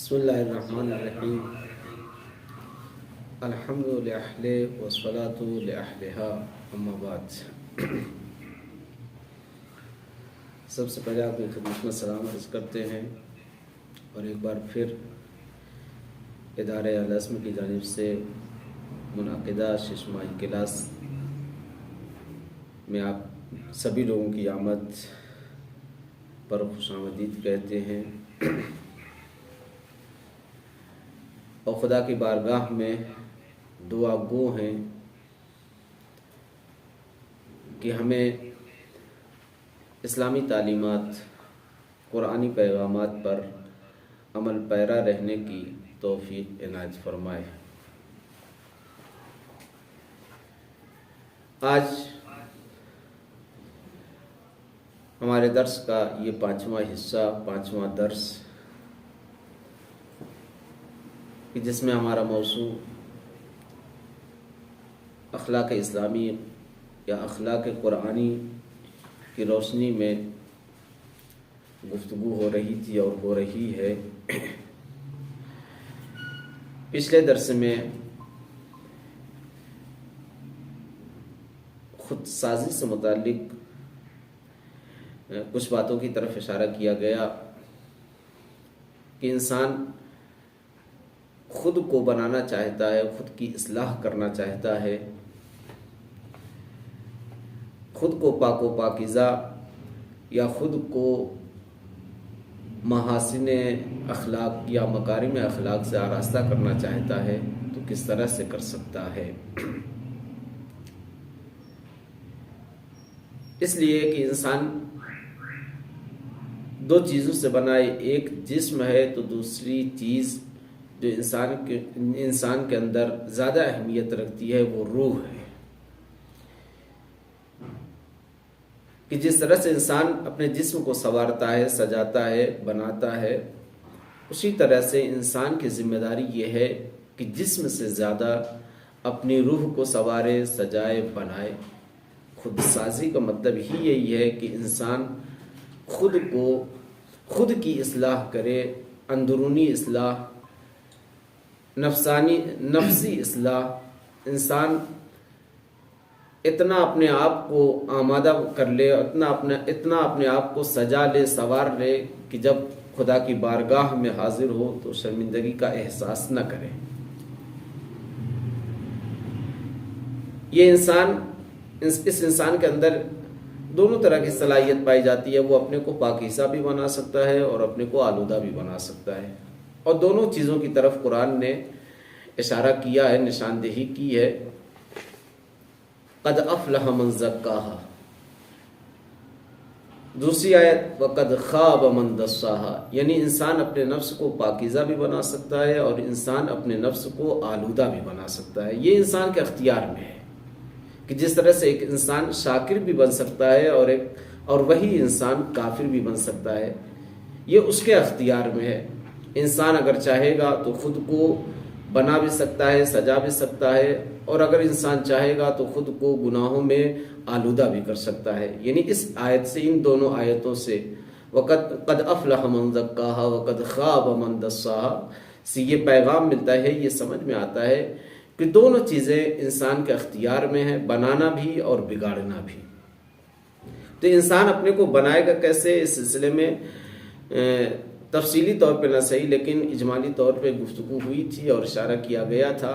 بسم اللہ الرحمن الرحیم الحمد للہ والصلاۃ لأہلها اما بعد۔ سب سے پہلے آپ کی خدمت میں سلام عرض کرتے ہیں اور ایک بار پھر ادارہ العزم کی جانب سے منعقدہ ششماہی کلاس میں آپ سبھی لوگوں کی آمد پر خوش آمدید کہتے ہیں اور خدا کی بارگاہ میں دعا گو ہیں کہ ہمیں اسلامی تعلیمات قرآنی پیغامات پر عمل پیرا رہنے کی توفیق عنایت فرمائے۔ آج ہمارے درس کا یہ 5واں حصہ، 5واں درس کہ جس میں ہمارا موضوع اخلاق اسلامی یا اخلاق قرآنی کی روشنی میں گفتگو ہو رہی تھی اور ہو رہی ہے۔ پچھلے درس میں خود سازی سے متعلق کچھ باتوں کی طرف اشارہ کیا گیا کہ انسان خود کو بنانا چاہتا ہے، خود کی اصلاح کرنا چاہتا ہے، خود کو پاک و پاکیزہ یا خود کو محاسن اخلاق یا مکارم اخلاق سے آراستہ کرنا چاہتا ہے تو کس طرح سے کر سکتا ہے۔ اس لیے کہ انسان دو چیزوں سے بنا ہے، ایک جسم ہے تو دوسری چیز جو انسان کے اندر زیادہ اہمیت رکھتی ہے وہ روح ہے۔ کہ جس طرح سے انسان اپنے جسم کو سنوارتا ہے، سجاتا ہے، بناتا ہے، اسی طرح سے انسان کی ذمہ داری یہ ہے کہ جسم سے زیادہ اپنی روح کو سنوارے، سجائے، بنائے۔ خود سازی کا مطلب ہی یہی ہے کہ انسان خود کی اصلاح کرے، اندرونی اصلاح، نفسی اصلاح۔ انسان اتنا اپنے آپ کو آمادہ کر لے، اتنا اپنے آپ کو سجا لے، سنوار لے کہ جب خدا کی بارگاہ میں حاضر ہو تو شرمندگی کا احساس نہ کرے۔ اس انسان کے اندر دونوں طرح کی صلاحیت پائی جاتی ہے۔ وہ اپنے کو پاکیزہ بھی بنا سکتا ہے اور اپنے کو آلودہ بھی بنا سکتا ہے، اور دونوں چیزوں کی طرف قرآن نے اشارہ کیا ہے، نشاندہی کی ہے۔ قد افلح من زکاہا، دوسری آیت وقد خاب من دساہا، یعنی انسان اپنے نفس کو پاکیزہ بھی بنا سکتا ہے اور انسان اپنے نفس کو آلودہ بھی بنا سکتا ہے۔ یہ انسان کے اختیار میں ہے کہ جس طرح سے ایک انسان شاکر بھی بن سکتا ہے اور وہی انسان کافر بھی بن سکتا ہے، یہ اس کے اختیار میں ہے۔ انسان اگر چاہے گا تو خود کو بنا بھی سکتا ہے، سجا بھی سکتا ہے، اور اگر انسان چاہے گا تو خود کو گناہوں میں آلودہ بھی کر سکتا ہے۔ یعنی اس آیت سے، ان دونوں آیتوں سے قد افلح من زکاہا وقد خاب من دساہا سے یہ پیغام ملتا ہے، یہ سمجھ میں آتا ہے کہ دونوں چیزیں انسان کے اختیار میں ہیں، بنانا بھی اور بگاڑنا بھی۔ تو انسان اپنے کو بنائے گا کیسے، اس سلسلے میں تفصیلی طور پہ نہ صحیح لیکن اجمالی طور پہ گفتگو ہوئی تھی اور اشارہ کیا گیا تھا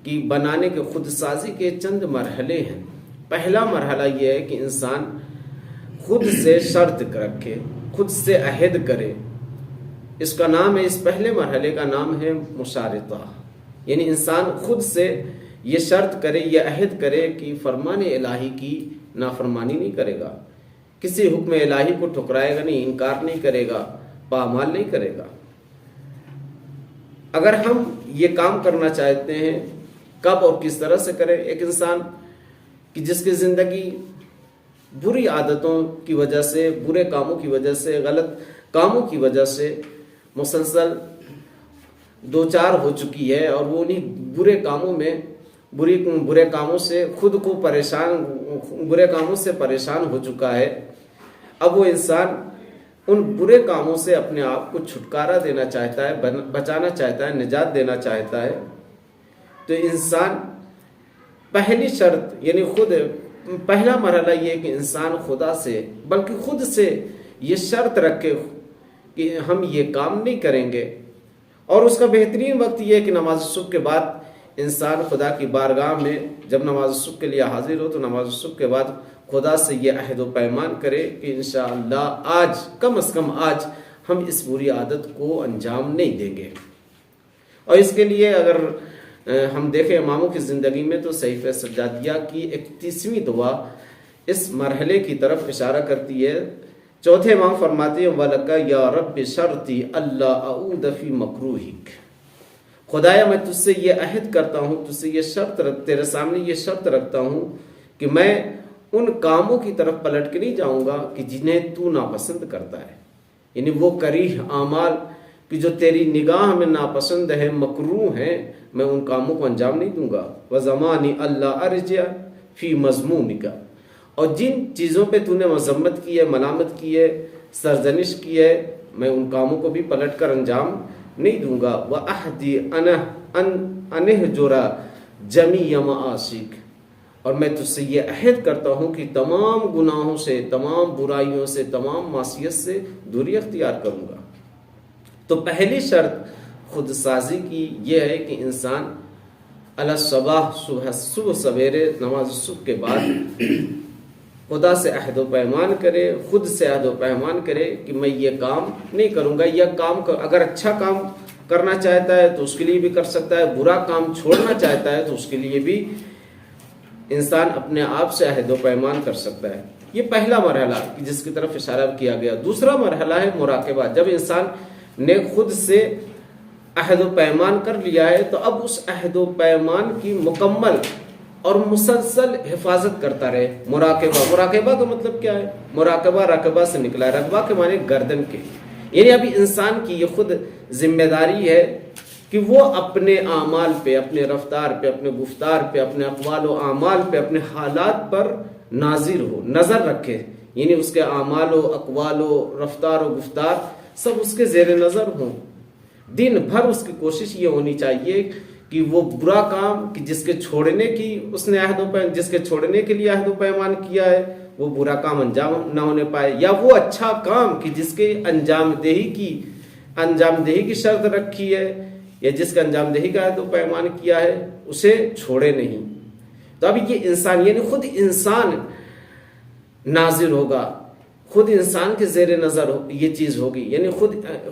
کہ بنانے کے خود سازی کے چند مرحلے ہیں۔ پہلا مرحلہ یہ ہے کہ انسان خود سے شرط رکھے، خود سے عہد کرے۔ اس کا نام ہے، اس پہلے مرحلے کا نام ہے مشارطہ، یعنی انسان خود سے یہ شرط کرے، یہ عہد کرے کہ فرمان الہی کی نافرمانی نہیں کرے گا، کسی حکم الہی کو ٹھکرائے گا نہیں، انکار نہیں کرے گا، پامال نہیں کرے گا۔ اگر ہم یہ کام کرنا چاہتے ہیں، کب اور کس طرح سے کریں؟ ایک انسان کہ جس کی زندگی بری عادتوں کی وجہ سے، برے کاموں کی وجہ سے، غلط کاموں کی وجہ سے مسلسل دوچار ہو چکی ہے، اور وہ انہیں برے کاموں سے خود کو برے کاموں سے پریشان ہو چکا ہے، اب وہ انسان ان برے کاموں سے اپنے آپ کو چھٹکارا دینا چاہتا ہے، بچانا چاہتا ہے، نجات دینا چاہتا ہے، تو انسان پہلی شرط یعنی خود پہلا مرحلہ یہ ہے کہ انسان خدا سے بلکہ خود سے یہ شرط رکھے کہ ہم یہ کام نہیں کریں گے. اور اس کا بہترین وقت یہ ہے کہ نماز صبح کے بعد انسان خدا کی بارگاہ میں جب نماز صبح کے لیے حاضر ہو تو نماز صبح کے بعد خدا سے یہ عہد و پیمان کرے کہ انشاءاللہ آج کم از کم آج ہم اس بری عادت کو انجام نہیں دیں گے. اور اس کے لیے اگر ہم دیکھیں اماموں کی زندگی میں تو صحیفہ سجادیہ کی 31ویں دعا اس مرحلے کی طرف اشارہ کرتی ہے. چوتھے امام فرماتے ہیں وَلَكَ يَا رَبِّ شَرْطِ أَلَّا أَعُودَ فِي مَكْرُوهِكَ، خدایا میں تجھ سے یہ عہد کرتا ہوں، تجھ سے یہ شرط تیرے سامنے یہ شرط رکھتا ہوں کہ میں ان کاموں کی طرف پلٹ کے نہیں جاؤں گا کہ جنہیں تو ناپسند کرتا ہے، یعنی وہ کریہ اعمال کہ جو تیری نگاہ میں ناپسند ہے، مکروہ ہیں، میں ان کاموں کو انجام نہیں دوں گا. وَزَمَانِ أَلَّا أَرْجِعَ فِي مَذْمُومِكَ، اور جن چیزوں پہ تو نے مذمت کی ہے، ملامت کی ہے، سرزنش کی ہے، میں ان کاموں کو بھی پلٹ کر انجام نہیں دوں گا. وَأَحْدِي أَنِهْجُرَ جَمِيعَ مَعَاصِيكَ، اور میں تجھ سے یہ عہد کرتا ہوں کہ تمام گناہوں سے، تمام برائیوں سے، تمام معصیت سے دوری اختیار کروں گا. تو پہلی شرط خود سازی کی یہ ہے کہ انسان الصباح صبح سویرے نماز صبح کے بعد خدا سے عہد و پیمان کرے، خود سے عہد و پیمان کرے کہ میں یہ کام نہیں کروں گا. یہ کام اگر اچھا کام کرنا چاہتا ہے تو اس کے لیے بھی کر سکتا ہے، برا کام چھوڑنا چاہتا ہے تو اس کے لیے بھی انسان اپنے آپ سے عہد و پیمان کر سکتا ہے. یہ پہلا مرحلہ جس کی طرف اشارہ کیا گیا. دوسرا مرحلہ ہے مراقبہ. جب انسان نے خود سے عہد و پیمان کر لیا ہے تو اب اس عہد و پیمان کی مکمل اور مسلسل حفاظت کرتا رہے. مراقبہ کا مطلب کیا ہے؟ مراقبہ رقبہ سے نکلا ہے، رقبہ کے معنی گردن کے، یعنی ابھی انسان کی یہ خود ذمہ داری ہے کہ وہ اپنے اعمال پہ، اپنے رفتار پہ، اپنے گفتار پہ، اپنے اقوال و اعمال پہ، اپنے حالات پر ناظر ہو، نظر رکھے، یعنی اس کے اعمال و اقوال و رفتار و گفتار سب اس کے زیر نظر ہوں. دن بھر اس کی کوشش یہ ہونی چاہیے کہ وہ برا کام کہ جس کے چھوڑنے کی اس نے جس کے چھوڑنے کے لیے عہد و پیمان کیا ہے وہ برا کام انجام نہ ہونے پائے، یا وہ اچھا کام کہ جس کے انجام دہی کی شرط رکھی ہے یا جس کا انجام دہی کا عہد و پیمان کیا ہے اسے چھوڑے نہیں. تو اب یہ انسان یعنی خود انسان ناظر ہوگا، خود انسان کے زیر نظر یہ چیز ہوگی، یعنی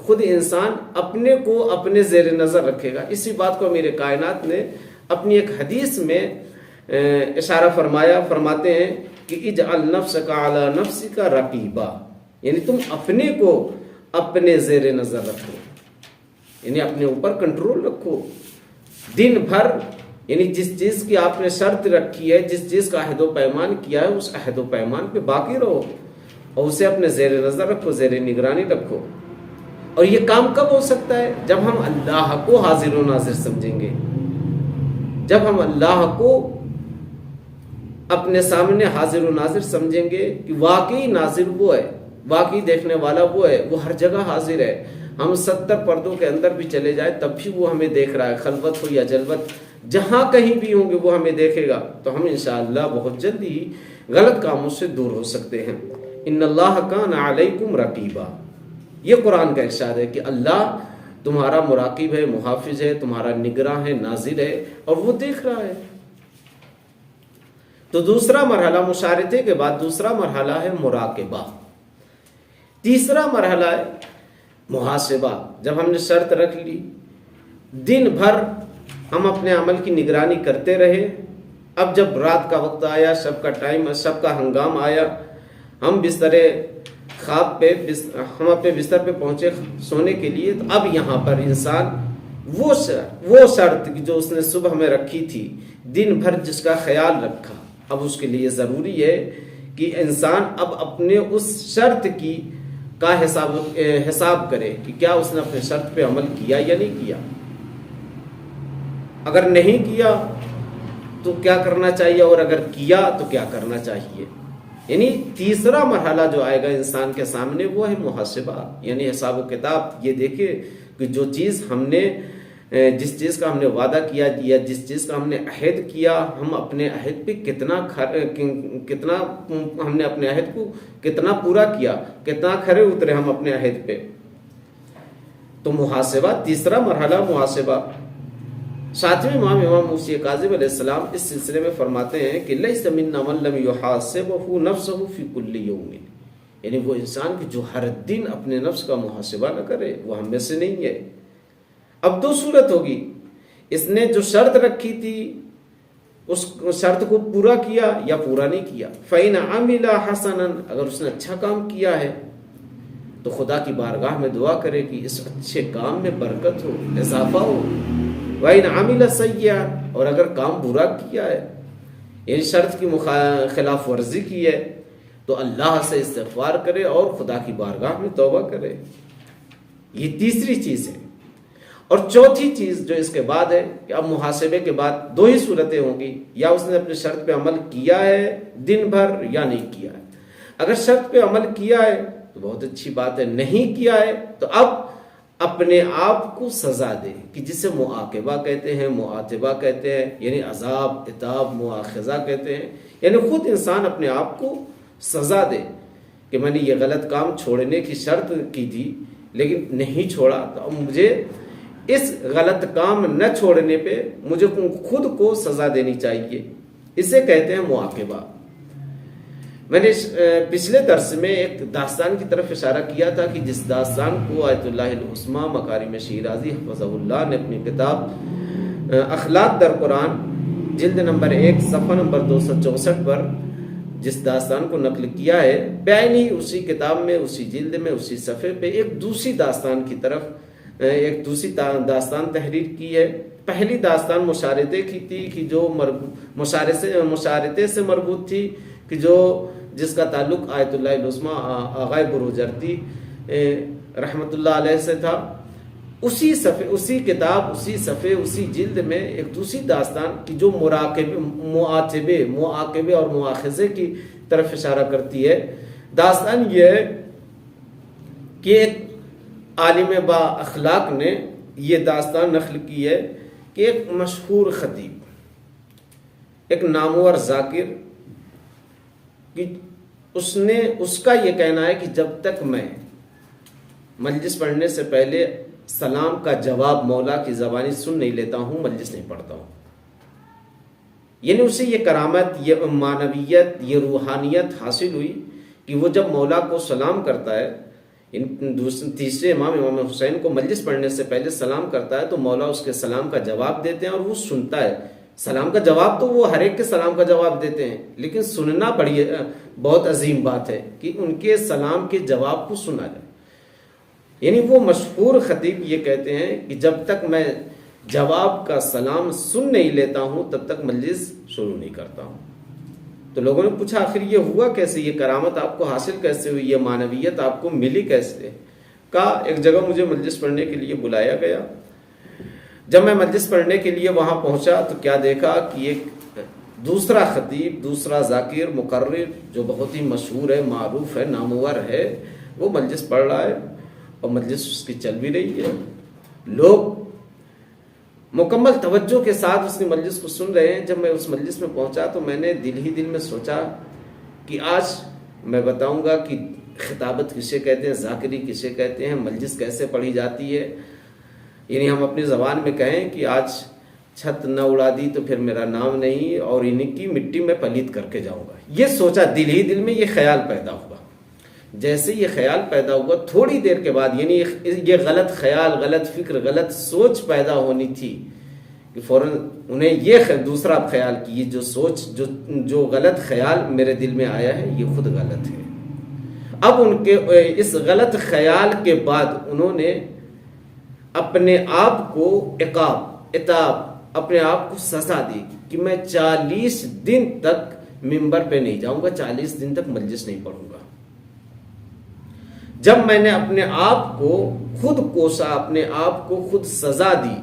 خود انسان اپنے کو اپنے زیر نظر رکھے گا. اسی بات کو امیر کائنات نے اپنی ایک حدیث میں اشارہ فرماتے ہیں کہ اجعل نفسک علی نفسک رقیبا، یعنی تم اپنے کو اپنے زیر نظر رکھو، یعنی اپنے اوپر کنٹرول رکھو دن بھر. یعنی جس چیز کی آپ نے شرط رکھی ہے، جس چیز کا عہد و پیمان کیا ہے اس عہد و پیمان پہ باقی رہو اور اسے اپنے زیر نظر رکھو، زیر نگرانی رکھو. اور یہ کام کب ہو سکتا ہے؟ جب ہم اللہ کو حاضر و ناظر سمجھیں گے، جب ہم اللہ کو اپنے سامنے حاضر و ناظر سمجھیں گے کہ واقعی ناظر وہ ہے، واقعی دیکھنے والا وہ ہے، وہ ہر جگہ حاضر ہے. ہم 70 پردوں کے اندر بھی چلے جائیں تب بھی وہ ہمیں دیکھ رہا ہے، خلوت ہو یا جلوت، جہاں کہیں بھی ہوں گے وہ ہمیں دیکھے گا. تو ہم انشاءاللہ بہت جلدی ہی غلط کاموں سے دور ہو سکتے ہیں. ان اللہ کان علیکم رقیبا، یہ قرآن کا ارشاد ہے کہ اللہ تمہارا مراقب ہے، محافظ ہے، تمہارا نگراں ہے، ناظر ہے اور وہ دیکھ رہا ہے. تو دوسرا مرحلہ مشارطے کے بعد دوسرا مرحلہ ہے مراقبہ. تیسرا مرحلہ ہے محاسبہ. جب ہم نے شرط رکھ لی، دن بھر ہم اپنے عمل کی نگرانی کرتے رہے، اب جب رات کا وقت آیا، شب کا ٹائم، شب کا ہنگام آیا، ہم خواب پہ ہم اپنے بستر پہ پہنچے سونے کے لیے، تو اب یہاں پر انسان وہ شرط جو اس نے صبح میں رکھی تھی، دن بھر جس کا خیال رکھا، اب اس کے لیے ضروری ہے کہ انسان اب اپنے اس شرط کا حساب کرے کہ کیا اس نے اپنے شرط پہ عمل کیا یا نہیں کیا. اگر نہیں کیا تو کیا کرنا چاہیے، اور اگر کیا تو کیا کرنا چاہیے. یعنی تیسرا مرحلہ جو آئے گا انسان کے سامنے وہ ہے محاسبہ، یعنی حساب و کتاب۔ یہ دیکھیے کہ جو چیز ہم نے جس چیز کا ہم نے وعدہ کیا یا جس چیز کا ہم نے عہد کیا، ہم اپنے عہد پہ کتنا ہم نے اپنے عہد کو کتنا پورا کیا، کتنا کھرے اترے ہم اپنے عہد پہ۔ تو محاسبہ، تیسرا مرحلہ محاسبہ۔ ساتویں امام موسی کاظم علیہ السلام اس سلسلے میں فرماتے ہیں کہ لیس منا من لم یحاسبہ نفسہ فی کل یوم، یعنی وہ انسان کہ جو ہر دن اپنے نفس کا محاسبہ نہ کرے وہ ہم میں سے نہیں ہے۔ اب دو صورت ہوگی، اس نے جو شرط رکھی تھی اس شرط کو پورا کیا یا پورا نہیں کیا۔ فَإِنْ عَمِلَ حَسَنًا، اگر اس نے اچھا کام کیا ہے تو خدا کی بارگاہ میں دعا کرے کہ اس اچھے کام میں برکت ہو، اضافہ ہو۔ وَإِنْ عَمِلَ سَيِّئًا، اور اگر کام برا کیا ہے، یعنی شرط کی خلاف ورزی کی ہے، تو اللہ سے استغفار کرے اور خدا کی بارگاہ میں توبہ کرے۔ یہ تیسری چیز ہے۔ اور چوتھی چیز جو اس کے بعد ہے کہ اب محاسبے کے بعد دو ہی صورتیں ہوں گی، یا اس نے اپنے شرط پہ عمل کیا ہے دن بھر یا نہیں کیا ہے۔ اگر شرط پہ عمل کیا ہے تو بہت اچھی بات ہے، نہیں کیا ہے تو اب اپنے آپ کو سزا دے، کہ جسے معاقبہ کہتے ہیں، معاتبہ کہتے ہیں، یعنی عذاب، عتاب، مواخذہ کہتے ہیں، یعنی خود انسان اپنے آپ کو سزا دے کہ میں نے یہ غلط کام چھوڑنے کی شرط کی تھی لیکن نہیں چھوڑا، تو اب مجھے اس غلط کام نہ چھوڑنے پہ مجھے خود کو سزا دینی چاہیے۔ اسے کہتے ہیں معاقبہ۔ میں نے پچھلے درس میں ایک داستان کی طرف اشارہ کیا تھا کہ جس داستان کو آیت اللہ العظمیٰ مکارم شیرازی حفظہ اللہ نے اپنی کتاب اخلاق در قرآن جلد نمبر 1 صفحہ نمبر 264 پر جس داستان کو نقل کیا ہے، بعینی اسی کتاب میں، اسی جلد میں، اسی صفحے پہ ایک دوسری داستان کی طرف ایک دوسری داستان تحریر کی ہے۔ پہلی داستان مشارطے کی تھی کہ جو مشارطے سے مربوط تھی، کہ جس کا تعلق آیت اللہ العظمیٰ آغائے بروجردی رحمۃ اللہ علیہ سے تھا۔ اسی صفحے، اسی کتاب، اسی صفحے، اسی جلد میں ایک دوسری داستان کی جو معاقبے اور مواخذے کی طرف اشارہ کرتی ہے۔ داستان یہ ہے کہ ایک عالم با اخلاق نے یہ داستان نقل کی ہے کہ ایک مشہور خطیب، ایک نامور ذاکر، کہ اس کا یہ کہنا ہے کہ جب تک میں مجلس پڑھنے سے پہلے سلام کا جواب مولا کی زبانی سن نہیں لیتا ہوں، مجلس نہیں پڑھتا ہوں۔ یعنی اسے یہ کرامت، یہ معنویت، یہ روحانیت حاصل ہوئی کہ وہ جب مولا کو سلام کرتا ہے، تیسرے امام حسین کو مجلس پڑھنے سے پہلے سلام کرتا ہے تو مولا اس کے سلام کا جواب دیتے ہیں اور وہ سنتا ہے۔ سلام کا جواب تو وہ ہر ایک کے سلام کا جواب دیتے ہیں، لیکن سننا بہت عظیم بات ہے کہ ان کے سلام کے جواب کو سنا جائے۔ یعنی وہ مشہور خطیب یہ کہتے ہیں کہ جب تک میں جواب کا سلام سن نہیں لیتا ہوں تب تک مجلس شروع نہیں کرتا ہوں۔ تو لوگوں نے پوچھا آخر یہ ہوا کیسے، یہ کرامت آپ کو حاصل کیسے ہوئی، یہ معنویت آپ کو ملی کیسے؟ کہا ایک جگہ مجھے مجلس پڑھنے کے لیے بلایا گیا۔ جب میں مجلس پڑھنے کے لیے وہاں پہنچا تو کیا دیکھا کہ ایک دوسرا خطیب، دوسرا ذاکر، مقرر جو بہت ہی مشہور ہے، معروف ہے، نامور ہے، وہ مجلس پڑھ رہا ہے اور مجلس اس کی چل بھی رہی ہے۔ لوگ مکمل توجہ کے ساتھ اس کی مجلس کو سن رہے ہیں۔ جب میں اس مجلس میں پہنچا تو میں نے دل ہی دل میں سوچا کہ آج میں بتاؤں گا کہ خطابت کسے کہتے ہیں، ذاکری کسے کہتے ہیں، مجلس کیسے پڑھی جاتی ہے۔ یعنی ہم اپنی زبان میں کہیں کہ آج چھت نہ اڑا دی تو پھر میرا نام نہیں، اور انہیں کی مٹی میں پلیت کر کے جاؤں گا۔ یہ سوچا، دل ہی دل میں یہ خیال پیدا ہوا۔ جیسے یہ خیال پیدا ہوا تھوڑی دیر کے بعد، یعنی یہ غلط خیال، غلط فکر، غلط سوچ پیدا ہونی تھی کہ فوراً انہیں یہ دوسرا خیال کہ یہ جو سوچ، جو غلط خیال میرے دل میں آیا ہے یہ خود غلط ہے۔ اب ان کے اس غلط خیال کے بعد انہوں نے اپنے آپ کو عتاب، اپنے آپ کو سزا دی کہ میں 40 دن تک ممبر پہ نہیں جاؤں گا، 40 دن تک مجلس نہیں پڑھوں گا۔ جب میں نے اپنے آپ کو خود کوسا، اپنے آپ کو خود سزا دی،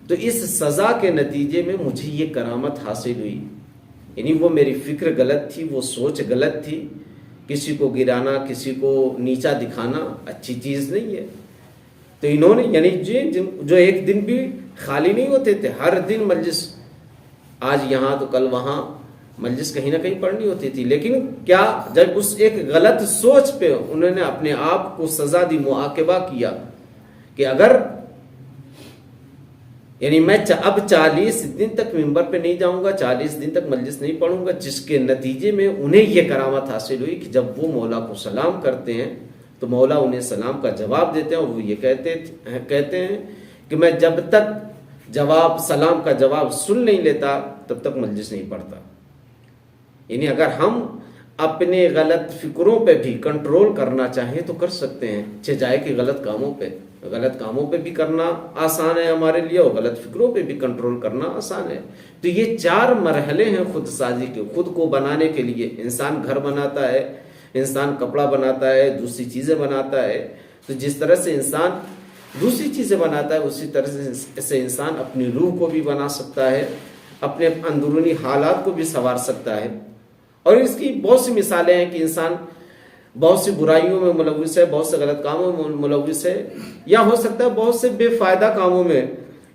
تو اس سزا کے نتیجے میں مجھے یہ کرامت حاصل ہوئی۔ یعنی وہ میری فکر غلط تھی، وہ سوچ غلط تھی. کسی کو گرانا، کسی کو نیچا دکھانا اچھی چیز نہیں ہے. تو انہوں نے یعنی جو ایک دن بھی خالی نہیں ہوتے تھے، ہر دن مجلس، آج یہاں تو کل وہاں، مجلس کہیں نہ کہیں پڑھنی ہوتی تھی. لیکن کیا جب اس ایک غلط سوچ پہ انہوں نے اپنے آپ کو سزا دی، معاقبہ کیا کہ اگر یعنی میں اب 40 دن تک ممبر پہ نہیں جاؤں گا، 40 دن تک مجلس نہیں پڑھوں گا، جس کے نتیجے میں انہیں یہ کرامت حاصل ہوئی کہ جب وہ مولا کو سلام کرتے ہیں تو مولا انہیں سلام کا جواب دیتے ہیں، اور وہ یہ کہتے ہیں کہ میں جب تک سلام کا جواب سن نہیں لیتا تب تک مجلس نہیں پڑھتا. یعنی اگر ہم اپنے غلط فکروں پہ بھی کنٹرول کرنا چاہیں تو کر سکتے ہیں، جائے کہ غلط کاموں پہ بھی کرنا آسان ہے ہمارے لیے، اور غلط فکروں پہ بھی کنٹرول کرنا آسان ہے. تو یہ 4 مرحلے ہیں خود سازی کے. خود کو بنانے کے لیے انسان گھر بناتا ہے، انسان کپڑا بناتا ہے، دوسری چیزیں بناتا ہے. تو جس طرح سے انسان دوسری چیزیں بناتا ہے، اسی طرح سے انسان اپنی روح کو بھی بنا سکتا ہے، اپنے اندرونی حالات کو بھی سنوار سکتا ہے. اور اس کی بہت سی مثالیں ہیں کہ انسان بہت سی برائیوں میں ملوث ہے، بہت سے غلط کاموں میں ملوث ہے، یا ہو سکتا ہے بہت سے بے فائدہ کاموں میں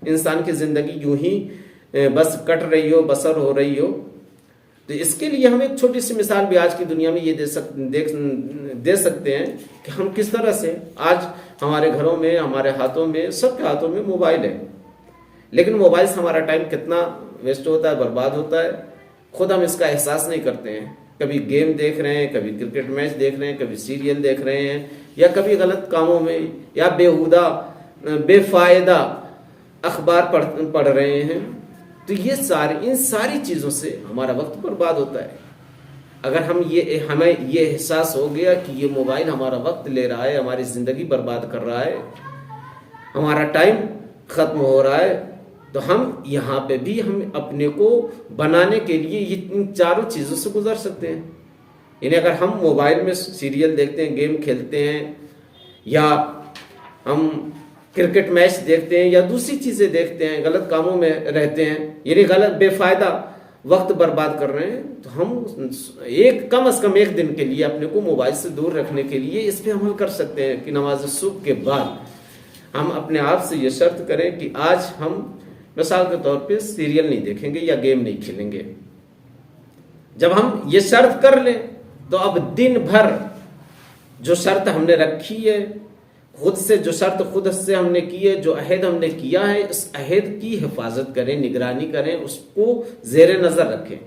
انسان کی زندگی یوں ہی بس کٹ رہی ہو، بسر ہو رہی ہو. تو اس کے لیے ہم ایک چھوٹی سی مثال بھی آج کی دنیا میں یہ دے سکتے ہیں کہ ہم کس طرح سے آج ہمارے گھروں میں، ہمارے ہاتھوں میں، سب کے ہاتھوں میں موبائل ہے. لیکن موبائل سے ہمارا ٹائم کتنا ویسٹ ہوتا ہے، برباد ہوتا ہے، خود ہم اس کا احساس نہیں کرتے ہیں. کبھی گیم دیکھ رہے ہیں، کبھی کرکٹ میچ دیکھ رہے ہیں، کبھی سیریل دیکھ رہے ہیں، یا کبھی غلط کاموں میں یا بیہودہ بے فائدہ اخبار پڑھ رہے ہیں. تو ان ساری چیزوں سے ہمارا وقت برباد ہوتا ہے. اگر ہمیں یہ احساس ہو گیا کہ یہ موبائل ہمارا وقت لے رہا ہے، ہماری زندگی برباد کر رہا ہے، ہمارا ٹائم ختم ہو رہا ہے، تو ہم یہاں پہ بھی ہم اپنے کو بنانے کے لیے ان 4 چیزوں سے گزر سکتے ہیں. یعنی اگر ہم موبائل میں سیریل دیکھتے ہیں، گیم کھیلتے ہیں، یا ہم کرکٹ میچ دیکھتے ہیں، یا دوسری چیزیں دیکھتے ہیں، غلط کاموں میں رہتے ہیں، یعنی غلط بے فائدہ وقت برباد کر رہے ہیں، تو ہم کم از کم ایک دن کے لیے اپنے کو موبائل سے دور رکھنے کے لیے اس پہ عمل کر سکتے ہیں کہ نماز صبح کے بعد ہم اپنے آپ سے یہ شرط کریں کہ آج ہم مثال کے طور پہ سیریل نہیں دیکھیں گے یا گیم نہیں کھیلیں گے. جب ہم یہ شرط کر لیں تو اب دن بھر جو شرط ہم نے رکھی ہے، خود سے جو شرط خود سے ہم نے کی ہے، جو عہد ہم نے کیا ہے، اس عہد کی حفاظت کریں، نگرانی کریں، اس کو زیر نظر رکھیں.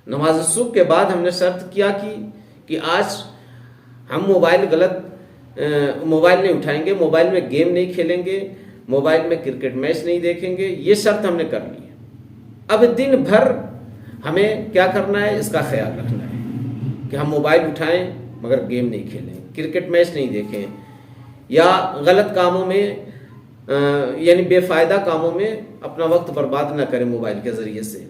نماز صبح کے بعد ہم نے شرط کیا کہ آج ہم موبائل نہیں اٹھائیں گے، موبائل میں گیم نہیں کھیلیں گے، موبائل میں کرکٹ میچ نہیں دیکھیں گے. یہ شرط ہم نے کر لی ہے. اب دن بھر ہمیں کیا کرنا ہے، اس کا خیال رکھنا ہے کہ ہم موبائل اٹھائیں مگر گیم نہیں کھیلیں، کرکٹ میچ نہیں دیکھیں، یا غلط کاموں میں یعنی بے فائدہ کاموں میں اپنا وقت برباد نہ کریں موبائل کے ذریعے سے.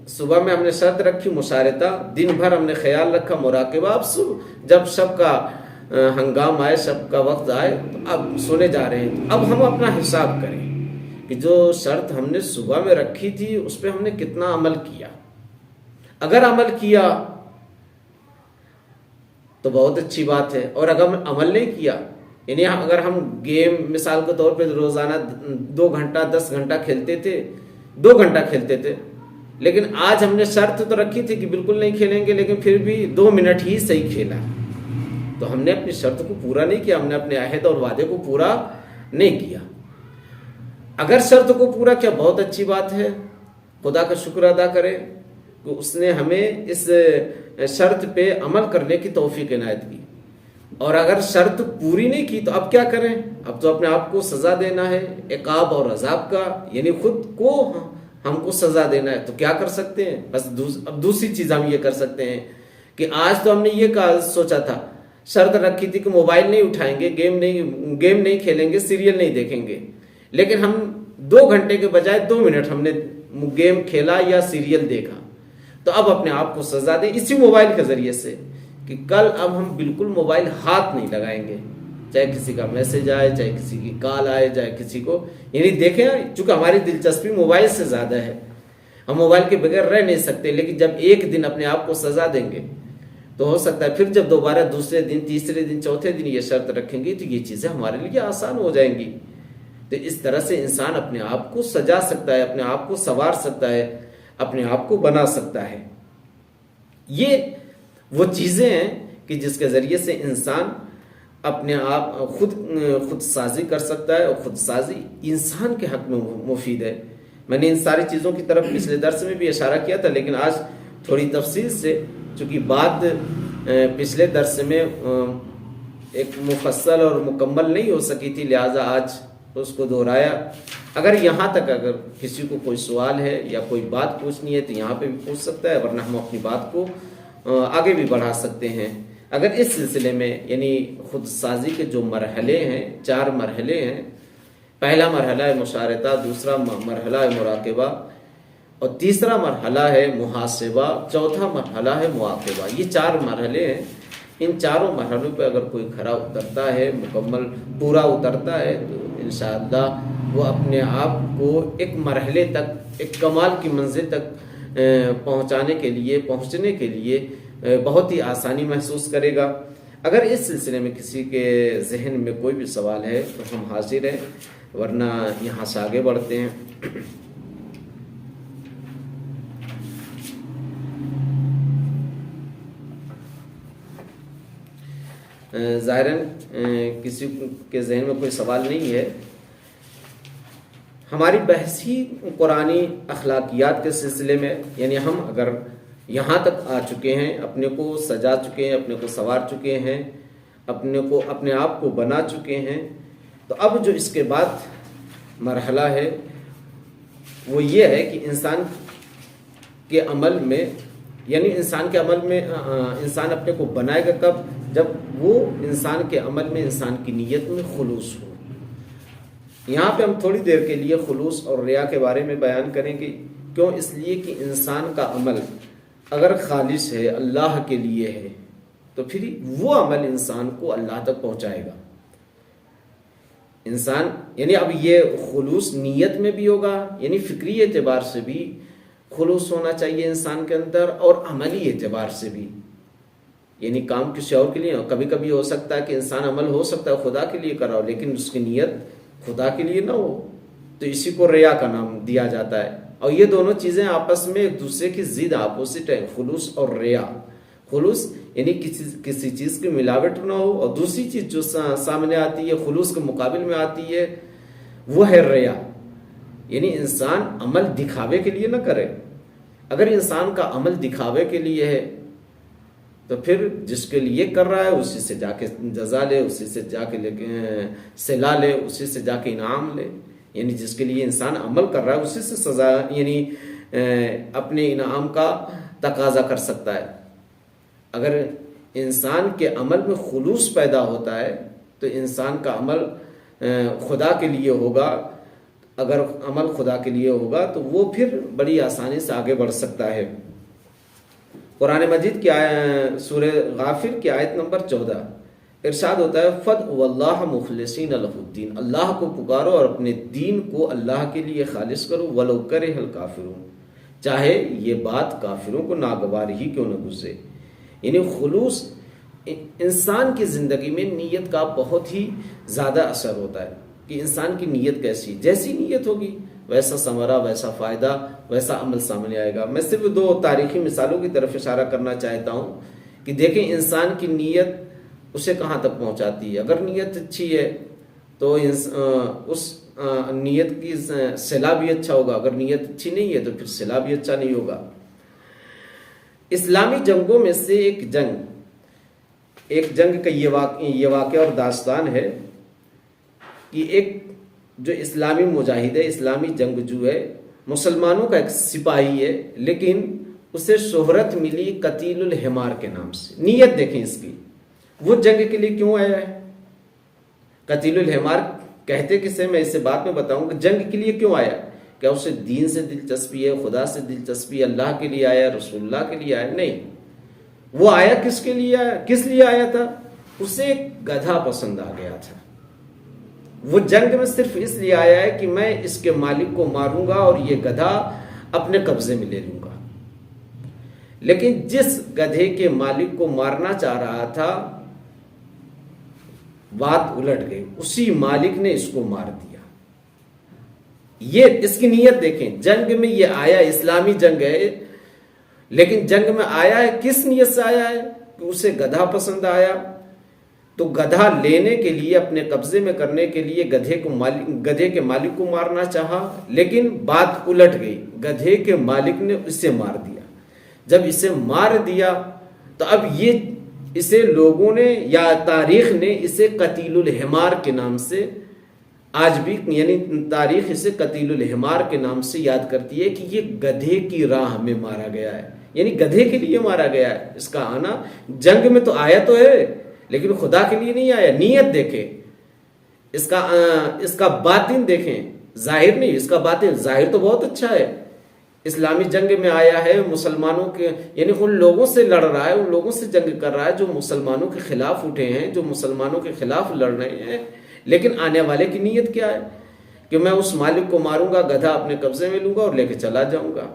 صبح میں ہم نے شرط رکھی مشارطہ، دن بھر ہم نے خیال رکھا مراقبہ. اب جب شب کا ہنگام آئے، شب کا وقت آئے، تو اب سونے جا رہے ہیں، تو اب ہم اپنا حساب کریں کہ جو شرط ہم نے صبح میں رکھی تھی اس پہ ہم نے کتنا عمل کیا. اگر عمل کیا تو بہت اچھی بات ہے، اور اگر عمل نہیں کیا، یعنی اگر ہم گیم مثال کے طور پہ روزانہ 2 گھنٹہ 10 گھنٹہ کھیلتے تھے، 2 گھنٹہ کھیلتے تھے، لیکن آج ہم نے شرط تو رکھی تھی کہ بالکل نہیں کھیلیں گے، لیکن پھر بھی 2 منٹ ہی صحیح کھیلا، تو ہم نے اپنی شرط کو پورا نہیں کیا، ہم نے اپنے عہد اور وعدے کو پورا نہیں کیا. اگر شرط کو پورا کیا بہت اچھی بات ہے، خدا کا شکر ادا کریں کہ اس نے ہمیں اس شرط پہ عمل کرنے کی توفیق عنایت کی. اور اگر شرط پوری نہیں کی تو اب کیا کریں؟ اب تو اپنے آپ کو سزا دینا ہے، عقاب اور عذاب کا، یعنی خود کو ہم کو سزا دینا ہے. تو کیا کر سکتے ہیں؟ بس اب دوسری چیز ہم یہ کر سکتے ہیں کہ آج تو ہم نے یہ سوچا تھا، شرط رکھی تھی کہ موبائل نہیں اٹھائیں گے، گیم نہیں کھیلیں گے، سیریل نہیں دیکھیں گے، لیکن ہم 2 گھنٹے کے بجائے 2 منٹ ہم نے گیم کھیلا یا سیریل دیکھا. تو اب اپنے آپ کو سزا دیں اسی موبائل کے ذریعے سے کہ کل اب ہم بالکل موبائل ہاتھ نہیں لگائیں گے، چاہے کسی کا میسج آئے، چاہے کسی کی کال آئے، چاہے کسی کو، یعنی دیکھیں چونکہ ہماری دلچسپی موبائل سے زیادہ ہے، ہم موبائل کے بغیر رہ نہیں سکتے، لیکن جب ایک دن اپنے آپ کو سزا دیں گے تو ہو سکتا ہے پھر جب دوبارہ دوسرے دن، تیسرے دن، چوتھے دن یہ شرط رکھیں گے تو یہ چیزیں ہمارے لیے آسان ہو جائیں گی۔ تو اس طرح سے انسان اپنے آپ کو سجا سکتا ہے، اپنے آپ کو سنوار سکتا ہے، اپنے آپ کو بنا سکتا ہے۔ یہ وہ چیزیں ہیں کہ جس کے ذریعے سے انسان اپنے آپ خود سازی کر سکتا ہے، اور خود سازی انسان کے حق میں مفید ہے۔ میں نے ان ساری چیزوں کی طرف پچھلے درس میں بھی اشارہ کیا تھا، لیکن آج تھوڑی تفصیل سے، چونکہ بات پچھلے درس میں ایک مفصل اور مکمل نہیں ہو سکی تھی، لہٰذا آج اس کو دہرایا۔ اگر یہاں تک اگر کسی کو کوئی سوال ہے یا کوئی بات پوچھنی ہے تو یہاں پہ بھی پوچھ سکتا ہے، ورنہ ہم اپنی بات کو آگے بھی بڑھا سکتے ہیں۔ اگر اس سلسلے میں یعنی خود سازی کے جو مرحلے ہیں، 4 مرحلے ہیں، پہلا مرحلہ ہے مشارطہ، دوسرا مرحلہ ہے مراقبہ، اور تیسرا مرحلہ ہے محاسبہ، چوتھا مرحلہ ہے مواقبہ۔ یہ 4 مرحلے ہیں۔ ان چاروں مرحلوں پہ اگر کوئی کھرا اترتا ہے، مکمل پورا اترتا ہے، تو انشاءاللہ وہ اپنے آپ کو ایک مرحلے تک، ایک کمال کی منزل تک پہنچنے کے لیے بہت ہی آسانی محسوس کرے گا۔ اگر اس سلسلے میں کسی کے ذہن میں کوئی بھی سوال ہے تو ہم حاضر ہیں، ورنہ یہاں سے آگے بڑھتے ہیں۔ ظاہراً کسی کے ذہن میں کوئی سوال نہیں ہے۔ ہماری بحث ہی قرآنی اخلاقیات کے سلسلے میں، یعنی ہم اگر یہاں تک آ چکے ہیں، اپنے کو سجا چکے ہیں، اپنے کو سنوار چکے ہیں، اپنے آپ کو بنا چکے ہیں، تو اب جو اس کے بعد مرحلہ ہے وہ یہ ہے کہ انسان کے عمل میں، یعنی انسان اپنے کو بنائے گا کب؟ جب وہ انسان کے عمل میں، انسان کی نیت میں خلوص ہو۔ یہاں پہ ہم تھوڑی دیر کے لیے خلوص اور ریا کے بارے میں بیان کریں گے۔ کیوں؟ اس لیے کہ انسان کا عمل اگر خالص ہے، اللہ کے لیے ہے، تو پھر وہ عمل انسان کو اللہ تک پہنچائے گا۔ انسان یعنی اب یہ خلوص نیت میں بھی ہوگا، یعنی فکری اعتبار سے بھی خلوص ہونا چاہیے انسان کے اندر، اور عملی اعتبار سے بھی، یعنی کام کسی اور کے لیے ہو۔ کبھی کبھی ہو سکتا ہے کہ انسان عمل ہو سکتا ہے خدا کے لیے کر رہا ہو، لیکن اس کی نیت خدا کے لیے نہ ہو، تو اسی کو ریا کا نام دیا جاتا ہے۔ اور یہ دونوں چیزیں آپس میں ایک دوسرے کی ضد، اپوزٹ ہے، خلوص اور ریا۔ خلوص یعنی کسی چیز کی ملاوٹ نہ ہو، اور دوسری چیز جو سامنے آتی ہے، خلوص کے مقابل میں آتی ہے، وہ ہے ریا، یعنی انسان عمل دکھاوے کے لیے نہ کرے۔ اگر انسان کا عمل دکھاوے کے لیے ہے تو پھر جس کے لیے کر رہا ہے اسی سے جا کے جزا لے، اسی سے جا کے صلا لے، اسی سے جا کے انعام لے۔ یعنی جس کے لیے انسان عمل کر رہا ہے اسی سے سزا، یعنی اپنے انعام کا تقاضا کر سکتا ہے۔ اگر انسان کے عمل میں خلوص پیدا ہوتا ہے تو انسان کا عمل خدا کے لیے ہوگا۔ اگر عمل خدا کے لیے ہوگا تو وہ پھر بڑی آسانی سے آگے بڑھ سکتا ہے۔ قرآن مجید کی سورہ غافر کی آیت نمبر 14 ارشاد ہوتا ہے، فَدْعُوا اللَّهَ مُخْلِصِينَ لَهُ الدِّينَ، اللہ کو پکارو اور اپنے دین کو اللہ کے لیے خالص کرو، وَلَوْ كَرِهَ الْكَافِرُونَ، چاہے یہ بات کافروں کو ناگوار ہی کیوں نہ گزرے۔ یعنی خلوص، انسان کی زندگی میں نیت کا بہت ہی زیادہ اثر ہوتا ہے کہ انسان کی نیت کیسی، جیسی نیت ہوگی ویسا ثمرہ، ویسا فائدہ، ویسا عمل سامنے آئے گا۔ میں صرف 2 تاریخی مثالوں کی طرف اشارہ کرنا چاہتا ہوں کہ دیکھیں انسان کی نیت اسے کہاں تک پہنچاتی ہے۔ اگر نیت اچھی ہے تو اس نیت کی صلہ بھی اچھا ہوگا، اگر نیت اچھی نہیں ہے تو پھر صلہ بھی اچھا نہیں ہوگا۔ اسلامی جنگوں میں سے ایک جنگ کا یہ واقعہ اور داستان ہے کہ ایک جو اسلامی مجاہد ہے، اسلامی جنگجو ہے، مسلمانوں کا ایک سپاہی ہے، لیکن اسے شہرت ملی قتیل الحمار کے نام سے۔ نیت دیکھیں اس کی، وہ جنگ کے لیے کیوں آیا ہے؟ قتیل الحمار کہتے کسے، میں اسے بعد میں بتاؤں کہ جنگ کے لیے کیوں آیا؟ کیا اسے دین سے دلچسپی ہے، خدا سے دلچسپی ہے، اللہ کے لیے آیا، رسول اللہ کے لیے آیا؟ نہیں، وہ آیا کس کے لیے آیا، کس لیے آیا تھا؟ اسے ایک گدھا پسند آ گیا تھا۔ وہ جنگ میں صرف اس لیے آیا ہے کہ میں اس کے مالک کو ماروں گا اور یہ گدھا اپنے قبضے میں لے لوں گا. لیکن جس گدھے کے مالک کو مارنا چاہ رہا تھا بات الٹ گئی, اسی مالک نے اس کو مار دیا. یہ اس کی نیت دیکھیں, جنگ میں یہ آیا, اسلامی جنگ ہے, لیکن جنگ میں آیا ہے کس نیت سے آیا ہے کہ اسے گدھا پسند آیا, تو گدھا لینے کے لیے, اپنے قبضے میں کرنے کے لیے گدھے کے مالک کو مارنا چاہا, لیکن بات الٹ گئی, گدھے کے مالک نے اسے مار دیا. جب اسے مار دیا تو اب یہ اسے لوگوں نے یا تاریخ نے اسے قتیل الحمار کے نام سے آج بھی, یعنی تاریخ اسے قتیل الحمار کے نام سے یاد کرتی ہے کہ یہ گدھے کی راہ میں مارا گیا ہے, یعنی گدھے کے لیے مارا گیا ہے. اس کا آنا جنگ میں تو آیا تو ہے, لیکن خدا کے لیے نہیں آیا. نیت دیکھیں, اس کا باطن دیکھیں, ظاہر نہیں, اس کا باطن. ظاہر تو بہت اچھا ہے, اسلامی جنگ میں آیا ہے, مسلمانوں کے یعنی ان لوگوں سے لڑ رہا ہے, ان لوگوں سے جنگ کر رہا ہے جو مسلمانوں کے خلاف اٹھے ہیں, جو مسلمانوں کے خلاف لڑ رہے ہیں. لیکن آنے والے کی نیت کیا ہے کہ میں اس مالک کو ماروں گا, گدھا اپنے قبضے میں لوں گا اور لے کے چلا جاؤں گا.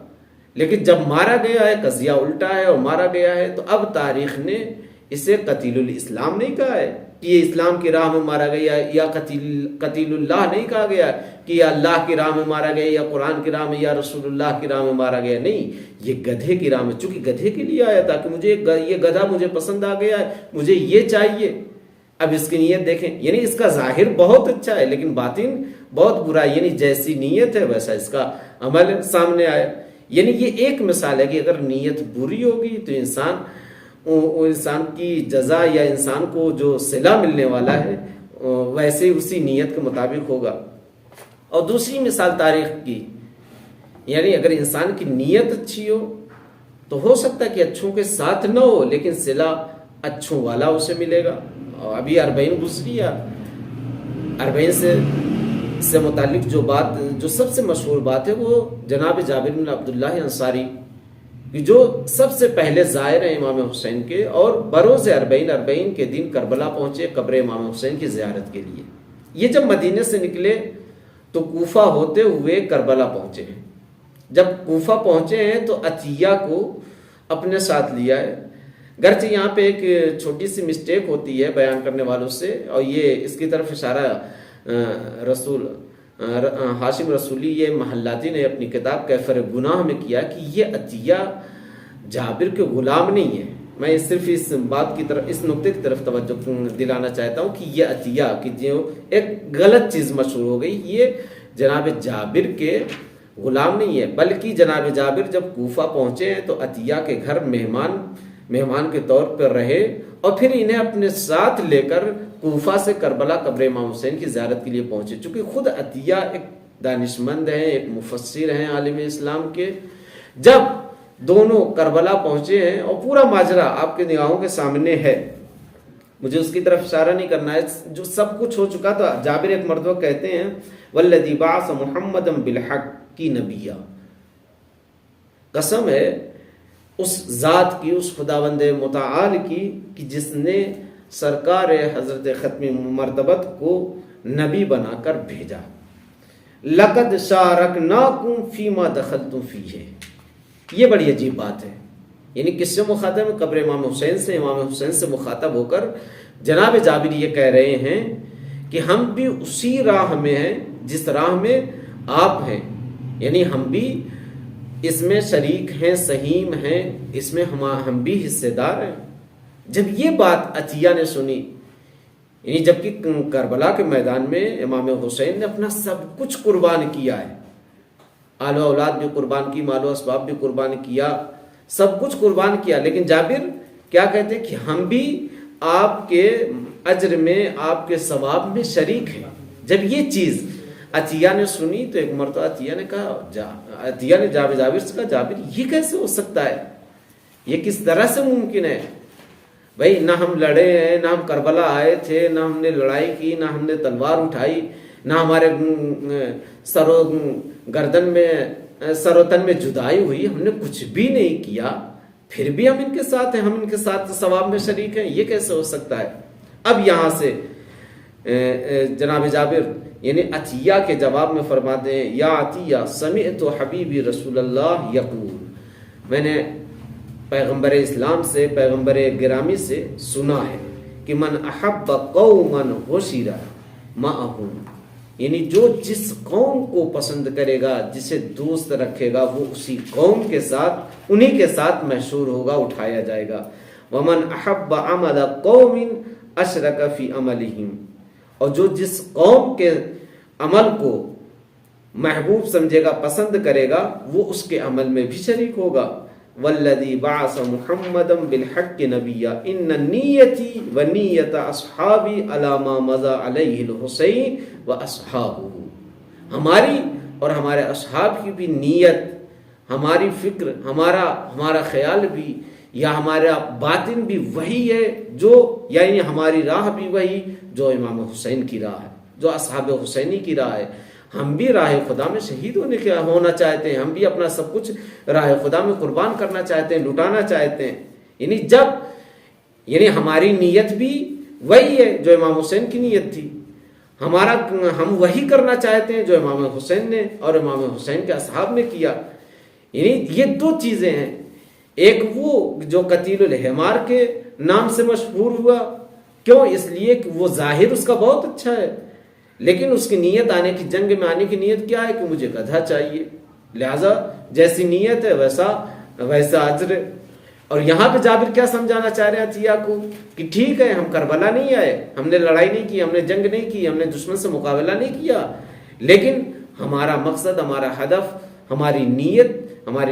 لیکن جب مارا گیا ہے, قضیہ الٹا ہے اور مارا گیا ہے, تو اب تاریخ نے اسے قتیل الاسلام نہیں کہا ہے کہ یہ اسلام کی راہ میں مارا گیا, یا قتیل اللہ نہیں کہا گیا کہ یہ اللہ کی راہ میں مارا گیا, یا قرآن کی راہ میں, یا رسول اللہ کی راہ میں مارا گیا. نہیں, یہ گدھے کی راہ میں, چونکہ گدھے کے لیے آیا تھا کہ مجھے یہ گدھا مجھے پسند آ گیا ہے, مجھے یہ چاہیے. اب اس کی نیت دیکھیں, یعنی اس کا ظاہر بہت اچھا ہے لیکن باطن بہت برا ہے. یعنی جیسی نیت ہے ویسا اس کا عمل سامنے آیا. یعنی یہ ایک مثال ہے کہ اگر نیت بری ہوگی تو انسان کی جزا یا انسان کو جو صلہ ملنے والا ہے ویسے اسی نیت کے مطابق ہوگا. اور دوسری مثال تاریخ کی, یعنی اگر انسان کی نیت اچھی ہو تو ہو سکتا ہے کہ اچھوں کے ساتھ نہ ہو لیکن صلہ اچھوں والا اسے ملے گا. اور ابھی 40 گزری ہے, 40 سے متعلق جو سب سے مشہور بات ہے وہ جناب جابر بن عبداللہ انصاری جو سب سے پہلے زائر ہیں امام حسین کے, اور بروز 40 کے دن کربلا پہنچے قبر امام حسین کی زیارت کے لیے. یہ جب مدینے سے نکلے تو کوفہ ہوتے ہوئے کربلا پہنچے ہیں. جب کوفہ پہنچے ہیں تو عطیہ کو اپنے ساتھ لیا ہے. گرچہ یہاں پہ ایک چھوٹی سی مسٹیک ہوتی ہے بیان کرنے والوں سے, اور یہ اس کی طرف اشارہ ہاشم رسولی یہ محلاتی نے اپنی کتاب کیفر گناہ میں کیا کہ یہ عطیہ جابر کے غلام نہیں ہے. میں صرف اس بات کی طرف, اس نقطے کی طرف توجہ دلانا چاہتا ہوں کہ یہ عطیہ کی جو ایک غلط چیز مشہور ہو گئی, یہ جناب جابر کے غلام نہیں ہے, بلکہ جناب جابر جب کوفہ پہنچے ہیں تو عطیہ کے گھر مہمان کے طور پر رہے, اور پھر انہیں اپنے ساتھ لے کر کوفہ سے کربلا قبر امام حسین کی زیارت کے لیے پہنچے. چونکہ خود عطیہ ایک دانشمند ہیں, ایک مفسر ہیں عالم اسلام کے. جب دونوں کربلا پہنچے ہیں اور پورا ماجرا آپ کے نگاہوں کے سامنے ہے, مجھے اس کی طرف اشارہ نہیں کرنا ہے, جو سب کچھ ہو چکا تھا. جابر ایک مرتبہ کہتے ہیں والذی بعث محمدا بالحق کی نبیہ, قسم ہے اس ذات کی, اس خداوند متعال کی کہ جس نے سرکار حضرت ختم مرتبت کو نبی بنا کر بھیجا. لقد شارکناکم فیما دخلتم فیہ, یہ بڑی عجیب بات ہے. یعنی کس سے مخاطب ہے؟ قبر امام حسین سے. امام حسین سے مخاطب ہو کر جناب جابر یہ کہہ رہے ہیں کہ ہم بھی اسی راہ میں ہیں جس راہ میں آپ ہیں, یعنی ہم بھی اس میں شریک ہیں, سہیم ہیں, اس میں ہم بھی حصے دار ہیں. جب یہ بات عطیہ نے سنی, یعنی جبکہ کربلا کے میدان میں امام حسین نے اپنا سب کچھ قربان کیا ہے, آل و اولاد بھی قربان کی, مال و اسباب بھی قربان کیا, سب کچھ قربان کیا, لیکن جابر کیا کہتے ہیں کہ ہم بھی آپ کے اجر میں, آپ کے ثواب میں شریک ہیں. جب یہ چیز عطیہ نے سنی تو ایک مرتبہ عطیہ نے کہا, عطیہ نے جابر سے کہا, جابر یہ کیسے ہو سکتا ہے, یہ کس طرح سے ممکن ہے؟ بھائی نہ ہم لڑے ہیں, نہ ہم کربلا آئے تھے, نہ ہم نے لڑائی کی, نہ ہم نے تلوار اٹھائی, نہ ہمارے سر و گردن میں, سر و تن میں جدائی ہوئی, ہم نے کچھ بھی نہیں کیا, پھر بھی ہم ان کے ساتھ ہیں, ہم ان کے ساتھ ثواب میں شریک ہیں, یہ کیسے ہو سکتا ہے؟ اب یہاں سے جناب جابر یعنی عطیہ کے جواب میں فرماتے ہیں یا عطیہ سمعت حبیبی رسول اللہ یقول، میں نے پیغمبر اسلام سے، پیغمبر گرامی سے سنا ہے کہ من احب قوما حشر معهم، یعنی جو جس قوم کو پسند کرے گا، جسے دوست رکھے گا، وہ اسی قوم کے ساتھ، انہی کے ساتھ محشور ہوگا، اٹھایا جائے گا۔ ومن احب عمل قوم اشرک فی عملہم، اور جو جس قوم کے عمل کو محبوب سمجھے گا، پسند کرے گا، وہ اس کے عمل میں بھی شریک ہوگا۔ والذی بعث محمدا بالحق نبیا ان نیتی و نیت اصحابی علی ما مضى علیہ الحسین و اصحابہ، ہماری اور ہمارے اصحاب کی بھی نیت، ہماری فکر، ہمارا خیال بھی، یا ہمارا باطن بھی وہی ہے جو، یعنی ہماری راہ بھی وہی جو امام حسین کی راہ ہے، جو اصحاب حسینی کی راہ ہے۔ ہم بھی راہ خدا میں شہید ہونا چاہتے ہیں، ہم بھی اپنا سب کچھ راہ خدا میں قربان کرنا چاہتے ہیں، لٹانا چاہتے ہیں، یعنی ہماری نیت بھی وہی ہے جو امام حسین کی نیت تھی، ہم وہی کرنا چاہتے ہیں جو امام حسین نے اور امام حسین کے اصحاب نے کیا۔ یعنی یہ دو چیزیں ہیں، ایک وہ جو قتیل الحمار کے نام سے مشہور ہوا، کیوں؟ اس لیے کہ وہ ظاہر اس کا بہت اچھا ہے، لیکن اس کی نیت آنے کی، جنگ میں آنے کی نیت کیا ہے کہ مجھے گدھا چاہیے، لہذا جیسی نیت ہے ویسا اجر۔ اور یہاں پہ جابر کیا سمجھانا چاہ رہے عطیہ کو کہ ٹھیک ہے، ہم کربلا نہیں آئے، ہم نے لڑائی نہیں کی، ہم نے جنگ نہیں کی، ہم نے دشمن سے مقابلہ نہیں کیا، لیکن ہمارا مقصد، ہمارا ہدف، ہماری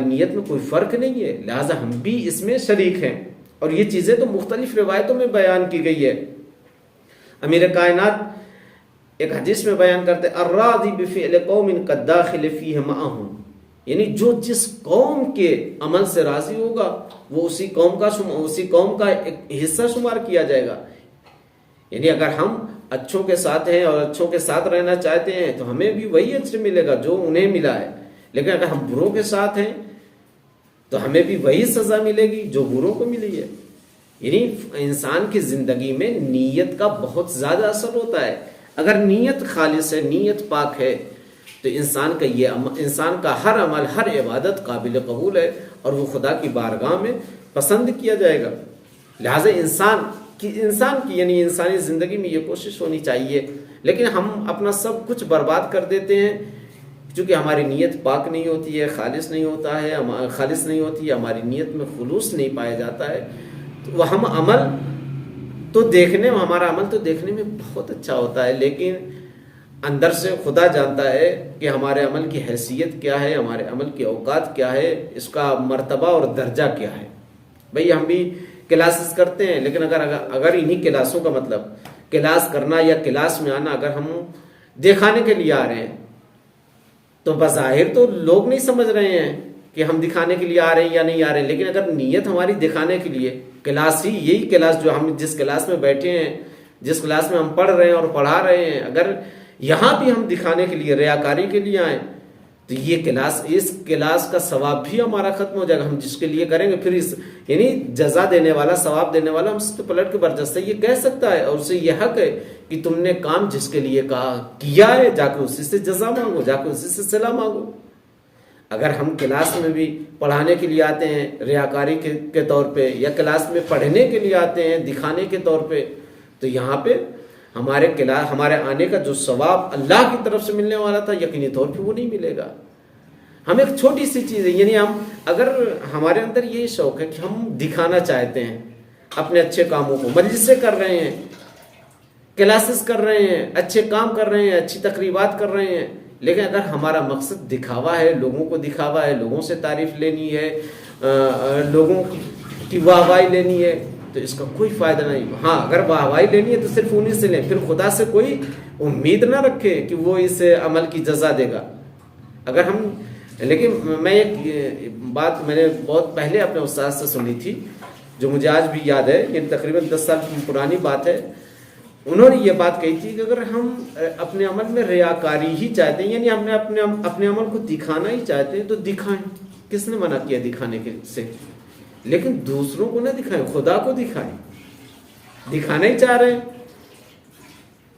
نیت میں کوئی فرق نہیں ہے، لہذا ہم بھی اس میں شریک ہیں۔ اور یہ چیزیں تو مختلف روایتوں میں بیان کی گئی ہے۔ امیر کائنات ایک حدیث میں بیان کرتے الراضی بفعل قوم قد داخل فیہ معہم، یعنی جو جس قوم کے عمل سے راضی ہوگا وہ اسی قوم کا ایک حصہ شمار کیا جائے گا۔ یعنی اگر ہم اچھوں کے ساتھ ہیں اور اچھوں کے ساتھ رہنا چاہتے ہیں تو ہمیں بھی وہی اجر ملے گا جو انہیں ملا ہے، لیکن اگر ہم بروں کے ساتھ ہیں تو ہمیں بھی وہی سزا ملے گی جو بروں کو ملی ہے۔ یعنی انسان کی زندگی میں نیت کا بہت زیادہ اثر ہوتا ہے۔ اگر نیت خالص ہے، نیت پاک ہے، تو انسان کا ہر عمل، ہر عبادت قابل قبول ہے اور وہ خدا کی بارگاہ میں پسند کیا جائے گا۔ لہٰذا انسان کی یعنی انسانی زندگی میں یہ کوشش ہونی چاہیے، لیکن ہم اپنا سب کچھ برباد کر دیتے ہیں چونکہ ہماری نیت پاک نہیں ہوتی ہے، خالص نہیں ہوتی ہے، ہماری نیت میں خلوص نہیں پایا جاتا ہے، تو وہ ہمارا عمل تو دیکھنے میں بہت اچھا ہوتا ہے، لیکن اندر سے خدا جانتا ہے کہ ہمارے عمل کی حیثیت کیا ہے، ہمارے عمل کی اوقات کیا ہے، اس کا مرتبہ اور درجہ کیا ہے۔ بھئی ہم بھی کلاسز کرتے ہیں، لیکن اگر انہی کلاسوں کا مطلب کلاس کرنا یا کلاس میں آنا اگر ہم دکھانے کے لیے آ رہے ہیں تو بظاہر تو لوگ نہیں سمجھ رہے ہیں کہ ہم دکھانے کے لیے آ رہے ہیں یا نہیں آ رہے ہیں، لیکن اگر نیت ہماری دکھانے کے لیے، کلاس ہی یہی کلاس جو ہم جس کلاس میں بیٹھے ہیں، جس کلاس میں ہم پڑھ رہے ہیں اور پڑھا رہے ہیں، اگر یہاں بھی ہم دکھانے کے لیے، ریاکاری کے لیے آئیں تو اس کلاس کا ثواب بھی ہمارا ختم ہو جائے گا۔ ہم جس کے لیے کریں گے پھر یعنی جزا دینے والا، ثواب دینے والا ہم سے تو پلٹ کے برجستہ یہ کہہ سکتا ہے، اور اسے یہ حق ہے کہ تم نے کام جس کے لیے کیا ہے جا کے اسی سے جزا مانگو، جا کے اسی سے صلہ مانگو۔ اگر ہم کلاس میں بھی پڑھانے کے لیے آتے ہیں ریاکاری کے طور پہ، یا کلاس میں پڑھنے کے لیے آتے ہیں دکھانے کے طور پہ، تو یہاں پہ ہمارے آنے کا جو ثواب اللہ کی طرف سے ملنے والا تھا یقینی طور پہ وہ نہیں ملے گا۔ ہم ایک چھوٹی سی چیز ہے، یعنی اگر ہمارے اندر یہ شوق ہے کہ ہم دکھانا چاہتے ہیں اپنے اچھے کاموں کو، مجلسیں کر رہے ہیں، کلاسز کر رہے ہیں، اچھے کام کر رہے ہیں، اچھی تقریبات کر رہے ہیں، لیکن اگر ہمارا مقصد دکھاوا ہے، لوگوں کو دکھاوا ہے، لوگوں سے تعریف لینی ہے، لوگوں کی واہوائی لینی ہے، تو اس کا کوئی فائدہ نہیں۔ ہاں اگر واہوائی لینی ہے تو صرف انہیں سے لیں، پھر خدا سے کوئی امید نہ رکھے کہ وہ اس عمل کی جزا دے گا۔ لیکن میں ایک بات میں نے بہت پہلے اپنے استاد سے سنی تھی جو مجھے آج بھی یاد ہے، یہ تقریباً 10 سال پرانی بات ہے۔ انہوں نے یہ بات کہی تھی کہ اگر ہم اپنے عمل میں ریاکاری ہی چاہتے ہیں، یعنی ہم نے اپنے عمل کو دکھانا ہی چاہتے ہیں، تو دکھائیں۔ کس نے منع کیا دکھانے سے؟ لیکن دوسروں کو نہ دکھائیں، خدا کو دکھائیں۔ دکھانا ہی چاہ رہے ہیں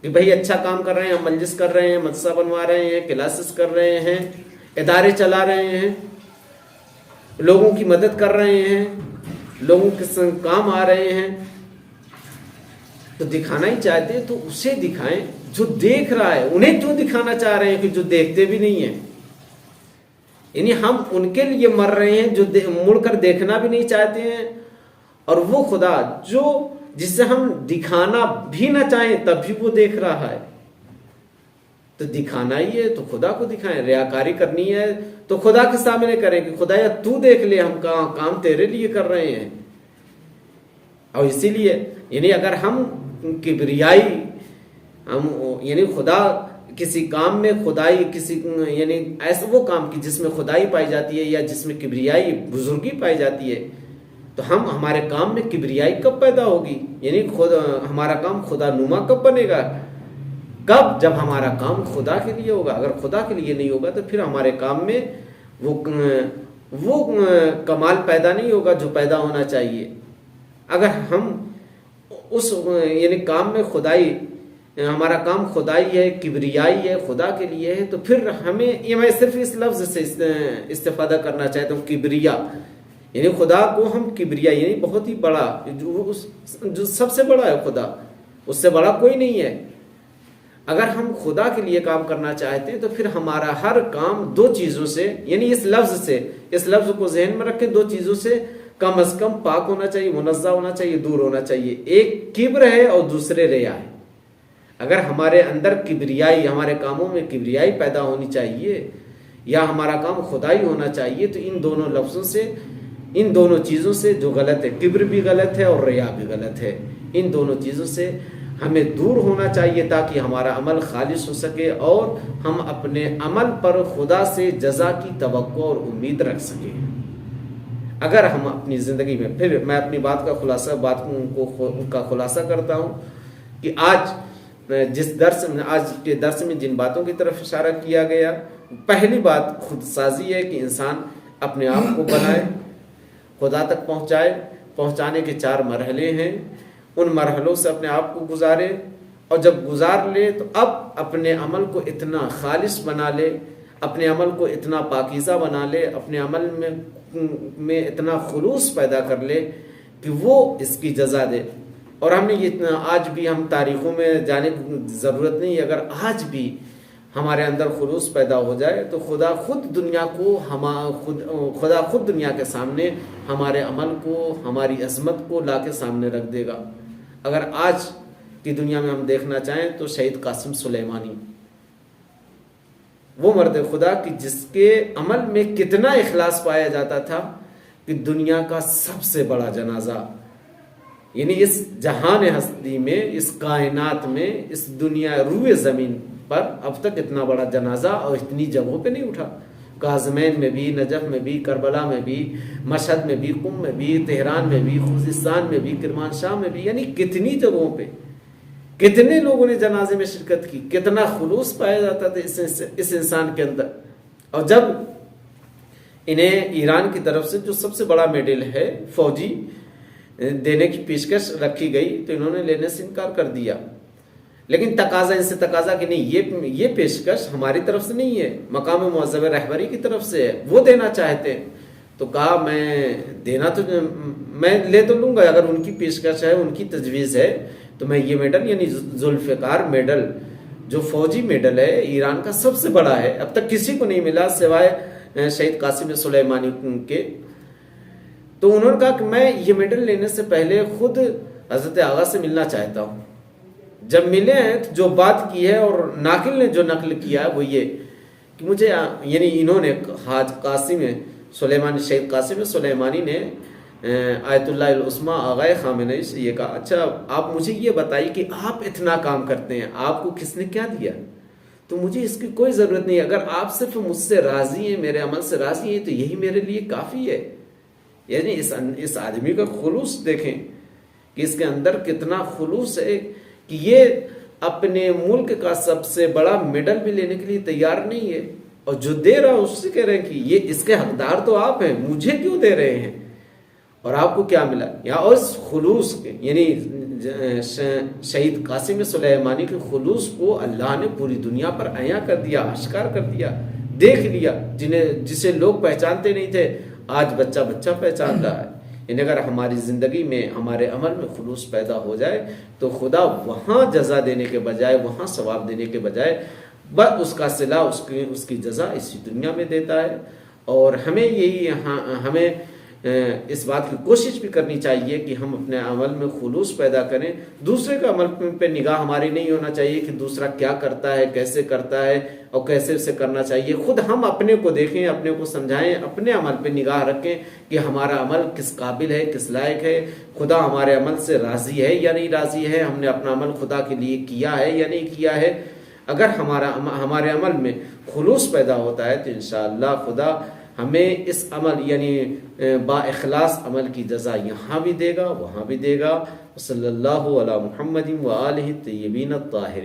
کہ بھائی اچھا کام کر رہے ہیں، ہم مجلس کر رہے ہیں، مدرسہ بنوا رہے ہیں، کلاسز کر رہے ہیں، ادارے چلا رہے ہیں، لوگوں کی مدد کر رہے ہیں، لوگوں کے سنگ کام آ رہے ہیں، تو دکھانا ہی چاہتے ہیں تو اسے دکھائیں جو دیکھ رہا ہے. انہیں کیوں دکھانا چاہ رہے ہیں کہ جو دیکھتے بھی نہیں ہیں؟ یعنی ہم ان کے لیے مر رہے ہیں جو مڑ کر دیکھنا بھی نہیں چاہتے ہیں، اور وہ خدا جو جسے ہم دکھانا بھی نہ چاہیں تب بھی وہ دیکھ رہا ہے. تو دکھانا ہی ہے تو خدا کو دکھائیں. ریاکاری کرنی ہے تو خدا کے سامنے کریں کہ خدا یا تو دیکھ لے، ہم کام تیرے لیے کر رہے ہیں. اور اسی لیے یعنی اگر ہم کبریائی یعنی خدا کسی کام میں خدائی کسی یعنی ایسا وہ کام کی جس میں خدائی پائی جاتی ہے یا جس میں کبریائی بزرگی پائی جاتی ہے، تو ہمارے کام میں کبریائی کب پیدا ہوگی؟ یعنی ہمارا کام خدا نما کب بنے گا؟ کب؟ جب ہمارا کام خدا کے لیے ہوگا. اگر خدا کے لیے نہیں ہوگا تو پھر ہمارے کام میں وہ کمال پیدا نہیں ہوگا جو پیدا ہونا چاہیے. اگر ہم اس یعنی کام میں خدائی، ہمارا کام خدائی ہے، کبریائی ہے، خدا کے لیے ہے، تو پھر ہمیں یہ میں صرف اس لفظ سے استفادہ کرنا چاہتا ہوں، کبریا. یعنی خدا کو ہم کبریا یعنی بہت ہی بڑا، جو سب سے بڑا ہے خدا، اس سے بڑا کوئی نہیں ہے. اگر ہم خدا کے لیے کام کرنا چاہتے ہیں تو پھر ہمارا ہر کام دو چیزوں سے یعنی اس لفظ کو ذہن میں رکھیں، دو چیزوں سے کم از کم پاک ہونا چاہیے، منزہ ہونا چاہیے، دور ہونا چاہیے. ایک کبر ہے اور دوسرے ریا ہے. اگر ہمارے اندر کبریائی، ہمارے کاموں میں کبریائی پیدا ہونی چاہیے یا ہمارا کام خدائی ہونا چاہیے، تو ان دونوں لفظوں سے، ان دونوں چیزوں سے جو غلط ہے، کبر بھی غلط ہے اور ریا بھی غلط ہے، ان دونوں چیزوں سے ہمیں دور ہونا چاہیے تاکہ ہمارا عمل خالص ہو سکے اور ہم اپنے عمل پر خدا سے جزا کی توقع اور امید رکھ سکیں. اگر ہم اپنی زندگی میں، پھر میں اپنی بات کا خلاصہ کرتا ہوں کہ آج کے درس میں جن باتوں کی طرف اشارہ کیا گیا، پہلی بات خود سازی ہے کہ انسان اپنے آپ کو بنائے، خدا تک پہنچانے کے 4 مرحلے ہیں. ان مرحلوں سے اپنے آپ کو گزارے، اور جب گزار لے تو اب اپنے عمل کو اتنا خالص بنا لے، اپنے عمل کو اتنا پاکیزہ بنا لے، اپنے عمل میں اتنا خلوص پیدا کر لے کہ وہ اس کی جزا دے. اور ہم نے یہ آج بھی، ہم تاریخوں میں جانے کی ضرورت نہیں، اگر آج بھی ہمارے اندر خلوص پیدا ہو جائے تو خدا خود دنیا کے سامنے ہمارے عمل کو، ہماری عظمت کو لا کے سامنے رکھ دے گا. اگر آج کی دنیا میں ہم دیکھنا چاہیں تو شہید قاسم سلیمانی، وہ مرد خدا کہ جس کے عمل میں کتنا اخلاص پایا جاتا تھا کہ دنیا کا سب سے بڑا جنازہ، یعنی اس جہان ہستی میں، اس کائنات میں، اس دنیا روئے زمین پر اب تک اتنا بڑا جنازہ اور اتنی جگہوں پہ نہیں اٹھا. کاظمین میں بھی، نجف میں بھی، کربلا میں بھی، مشہد میں بھی، قم میں بھی، تہران میں بھی، خوزستان میں بھی، کرمانشاہ میں بھی، یعنی کتنی جگہوں پہ کتنے لوگوں نے جنازے میں شرکت کی. کتنا خلوص پایا جاتا تھا اس انسان کے اندر. اور جب انہیں ایران کی طرف سے جو سب سے بڑا میڈل ہے فوجی دینے کی پیشکش رکھی گئی تو انہوں نے لینے سے انکار کر دیا. لیکن ان سے تقاضا کہ نہیں، یہ پیشکش ہماری طرف سے نہیں ہے، مقام معظم رہبری کی طرف سے ہے، وہ دینا چاہتے ہیں. تو کہا میں لے تو لوں گا، اگر ان کی پیشکش ہے، ان کی تجویز ہے تو میں یہ میڈل یعنی ذوالفقار میڈل جو فوجی میڈل ہے ایران کا سب سے بڑا ہے، اب تک کسی کو نہیں ملا سوائے شہید قاسم سلیمانی کے. تو انہوں نے کہا کہ میں یہ میڈل لینے سے پہلے خود حضرت آغا سے ملنا چاہتا ہوں. جب ملے ہیں تو جو بات کی ہے اور ناقل نے جو نقل کیا ہے وہ یہ کہ مجھے یعنی انہوں نے حاج قاسم سلیمانی، شہید قاسم سلیمانی نے آیت اللہ العظمیٰ آغا خامنہئی سے یہ کہا، اچھا آپ مجھے یہ بتائیے کہ آپ اتنا کام کرتے ہیں، آپ کو کس نے کیا دیا؟ تو مجھے اس کی کوئی ضرورت نہیں، اگر آپ صرف مجھ سے راضی ہیں، میرے عمل سے راضی ہیں تو یہی میرے لیے کافی ہے. یعنی اس آدمی کا خلوص دیکھیں کہ اس کے اندر کتنا خلوص ہے کہ یہ اپنے ملک کا سب سے بڑا میڈل بھی لینے کے لیے تیار نہیں ہے، اور جو دے رہا اس سے کہہ رہے ہیں کہ یہ اس کے حقدار تو آپ ہیں، مجھے کیوں دے رہے ہیں؟ اور آپ کو کیا ملا؟ یا اس خلوص کے یعنی شہید قاسم سلیمانی کے خلوص کو اللہ نے پوری دنیا پر عیاں کر دیا، آشکار کر دیا، دیکھ لیا، جسے لوگ پہچانتے نہیں تھے آج بچہ بچہ پہچان رہا ہے۔ یعنی اگر ہماری زندگی میں ہمارے عمل میں خلوص پیدا ہو جائے تو خدا وہاں جزا دینے کے بجائے، وہاں ثواب دینے کے بجائے بس اس کا صلہ، اس کی جزا اسی دنیا میں دیتا ہے۔ اور ہمیں اس بات کی کوشش بھی کرنی چاہیے کہ ہم اپنے عمل میں خلوص پیدا کریں۔ دوسرے کا عمل پہ نگاہ ہماری نہیں ہونا چاہیے کہ دوسرا کیا کرتا ہے، کیسے کرتا ہے اور کیسے اسے کرنا چاہیے۔ خود ہم اپنے کو دیکھیں، اپنے کو سمجھائیں، اپنے عمل پہ نگاہ رکھیں کہ ہمارا عمل کس قابل ہے، کس لائق ہے، خدا ہمارے عمل سے راضی ہے یا نہیں راضی ہے، ہم نے اپنا عمل خدا کے لیے کیا ہے یا نہیں کیا ہے۔ اگر ہمارے عمل میں خلوص پیدا ہوتا ہے تو انشاءاللہ خدا ہمیں اس عمل یعنی با اخلاص عمل کی جزا یہاں بھی دے گا، وہاں بھی دے گا۔ صلی اللہ علی محمد و آلہ الطیبین الطاہرین۔